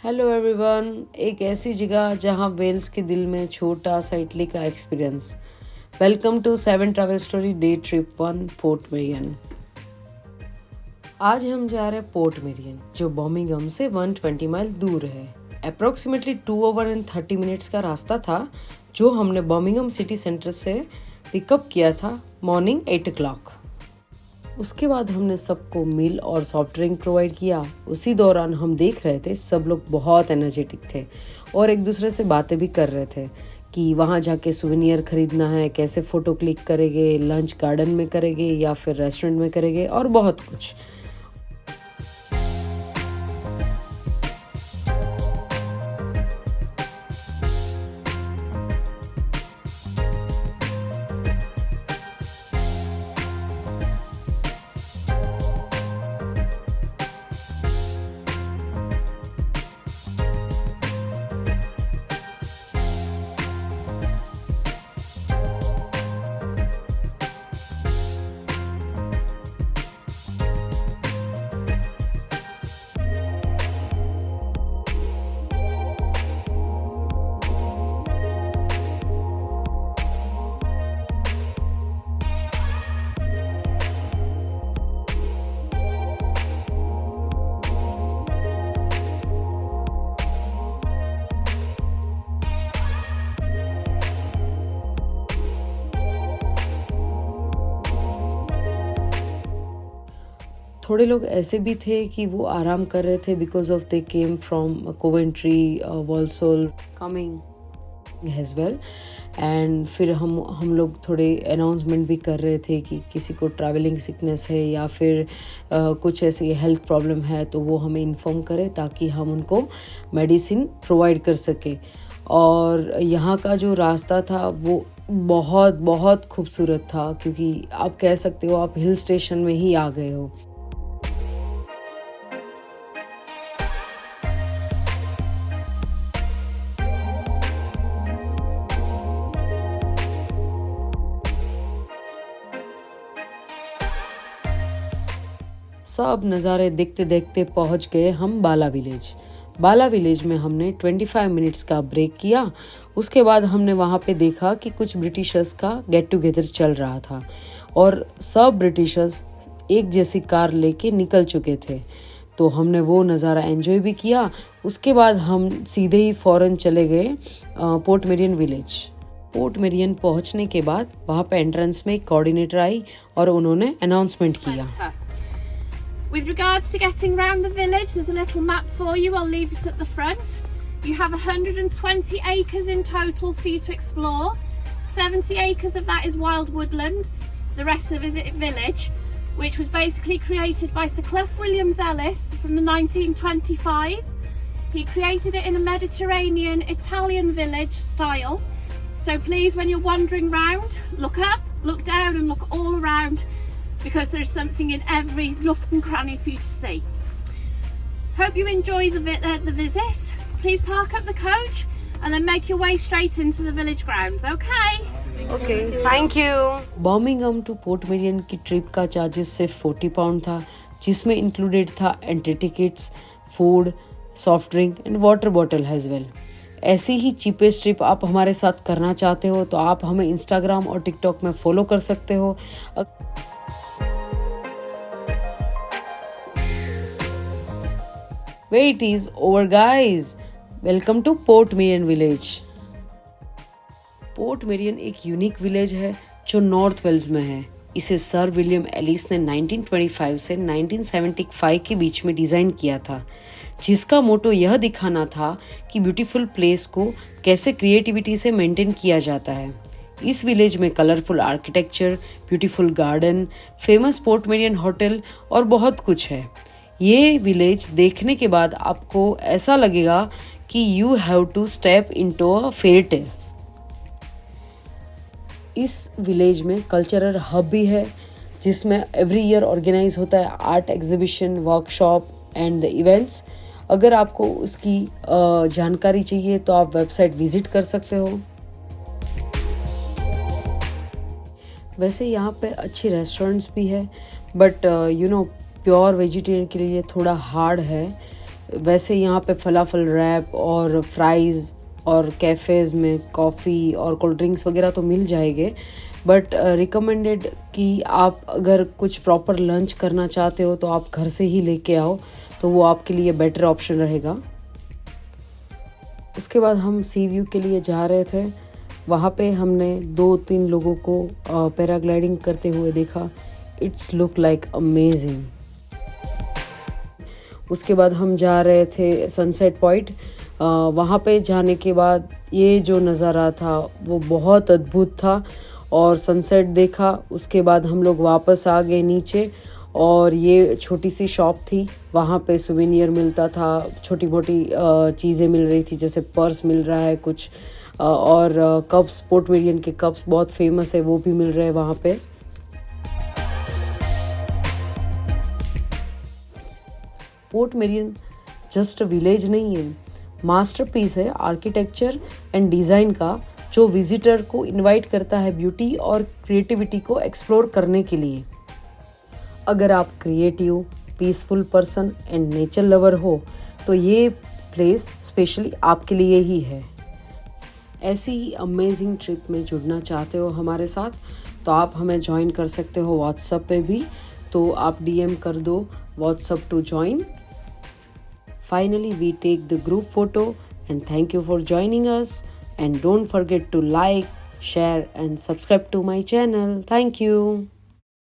Hello everyone, एक ऐसी जगह जहां वेल्स के दिल में छोटा सा इटली का experience. Welcome to 7 travel story day trip 1 Portmeirion. आज हम जा रहे हैं पोर्ट मेरियन, जो बर्मिंघम से 120 माइल दूर है। अप्रोक्सीमेटली 2 आवर एंड 30 मिनट्स का रास्ता था, जो हमने बर्मिंघम सिटी सेंटर से पिकअप किया था मॉर्निंग 8 o'clock। उसके बाद हमने सबको मील और सॉफ्ट ड्रिंक प्रोवाइड किया। उसी दौरान हम देख रहे थे सब लोग बहुत एनर्जेटिक थे और एक दूसरे से बातें भी कर रहे थे कि वहाँ जाके सुवेनियर खरीदना है, कैसे फ़ोटो क्लिक करेंगे, लंच गार्डन में करेंगे या फिर रेस्टोरेंट में करेंगे और बहुत कुछ। थोड़े लोग ऐसे भी थे कि वो आराम कर रहे थे because of they came from Coventry, Walsall coming as well. And फिर हम लोग थोड़े अनाउंसमेंट भी कर रहे थे कि किसी को ट्रैवलिंग सिकनेस है या फिर कुछ ऐसी हेल्थ प्रॉब्लम है तो वो हमें इन्फॉर्म करें ताकि हम उनको मेडिसिन प्रोवाइड कर सके। और यहाँ का जो रास्ता था वो बहुत बहुत खूबसूरत था, क्योंकि आप कह सकते हो आप हिल स्टेशन में ही आ गए हो। सब नज़ारे देखते देखते पहुंच गए हम बाला विलेज। बाला विलेज में हमने 25 मिनट्स का ब्रेक किया। उसके बाद हमने वहाँ पे देखा कि कुछ ब्रिटिशर्स का गेट टुगेदर चल रहा था और सब ब्रिटिशर्स एक जैसी कार लेके निकल चुके थे, तो हमने वो नज़ारा एंजॉय भी किया। उसके बाद हम सीधे ही फ़ौरन चले गए Portmeirion village. Portmeirion पहुँचने के बाद वहाँ पे एंट्रेंस में एक कोऑर्डिनेटर आई और उन्होंने अनाउंसमेंट किया। With regards to getting around the village, there's a little map for you. I'll leave it at the front. You have 120 acres in total for you to explore. 70 acres of that is wild woodland. The rest of it is village, which was basically created by Sir Clough Williams-Ellis from the 1925. He created it in a Mediterranean Italian village style. So please, when you're wandering round, look up, look down and look all around, because there's something in every nook and cranny for you to see. Hope you enjoy the visit. Please park up the coach and then make your way straight into the village grounds, okay? Okay, thank you. Birmingham to Portmeirion की trip का charges सिर्फ 40 pound था, जिसमें included था entry tickets, food, soft drink and water bottle as well. ऐसी ही cheapest trip आप हमारे साथ करना चाहते हो तो आप हमें इंस्टाग्राम और टिकटॉक में फॉलो कर सकते हो। Wait is over guys. Welcome to Portmeirion village. Portmeirion एक यूनिक विलेज है जो नॉर्थ वेल्स में है। इसे सर विलियम एलिस ने 1925 से 1975 के बीच में डिज़ाइन किया था, जिसका मोटो यह दिखाना था कि ब्यूटीफुल प्लेस को कैसे क्रिएटिविटी से मेंटेन किया जाता है। इस विलेज में colourful architecture, beautiful garden, famous Portmeirion hotel और बहुत कुछ है। ये विलेज देखने के बाद आपको ऐसा लगेगा कि you have to step into a fairy tale. इस विलेज में कल्चरल हब भी है, जिसमें एवरी ईयर ऑर्गेनाइज होता है art exhibition, workshop and the events. अगर आपको उसकी जानकारी चाहिए तो आप वेबसाइट विजिट कर सकते हो। वैसे यहाँ पे अच्छी रेस्टोरेंट्स भी है, बट प्योर वेजिटेरियन के लिए थोड़ा हार्ड है वैसे यहाँ पे फलाफल रैप और फ्राइज़ और कैफ़ेज़ में कॉफ़ी और कोल्ड ड्रिंक्स वगैरह तो मिल जाएंगे, बट रिकमेंडेड कि आप अगर कुछ प्रॉपर लंच करना चाहते हो तो आप घर से ही लेके आओ, तो वो आपके लिए बेटर ऑप्शन रहेगा। उसके बाद हम सी व्यू के लिए जा रहे थे। वहाँ पे हमने 2-3 लोगों को पैराग्लाइडिंग करते हुए देखा। It's look like amazing. उसके बाद हम जा रहे थे सनसेट पॉइंट। वहाँ पे जाने के बाद ये जो नज़ारा था वो बहुत अद्भुत था और सनसेट देखा। उसके बाद हम लोग वापस आ गए नीचे और ये छोटी सी शॉप थी, वहाँ पे सुवेनियर मिलता था, छोटी मोटी चीज़ें मिल रही थी, जैसे पर्स मिल रहा है कुछ, और कप्स, पोर्ट मेरियन के कप्स बहुत फेमस है, वो भी मिल रहे हैं वहाँ पे। पोर्ट मेरियन जस्ट विलेज नहीं है, मास्टरपीस है आर्किटेक्चर एंड डिज़ाइन का, जो विजिटर को इनवाइट करता है ब्यूटी और क्रिएटिविटी को एक्सप्लोर करने के लिए। अगर आप creative, peaceful person and nature lover हो तो ये प्लेस स्पेशली आपके लिए ही है। ऐसी ही अमेजिंग ट्रिप में जुड़ना चाहते हो हमारे साथ तो आप हमें ज्वाइन कर सकते हो व्हाट्सएप पे भी, तो आप डीएम कर दो WhatsApp to join. Finally, we take the group photo and thank you for joining us, and don't forget to like, share and subscribe to my channel. Thank you.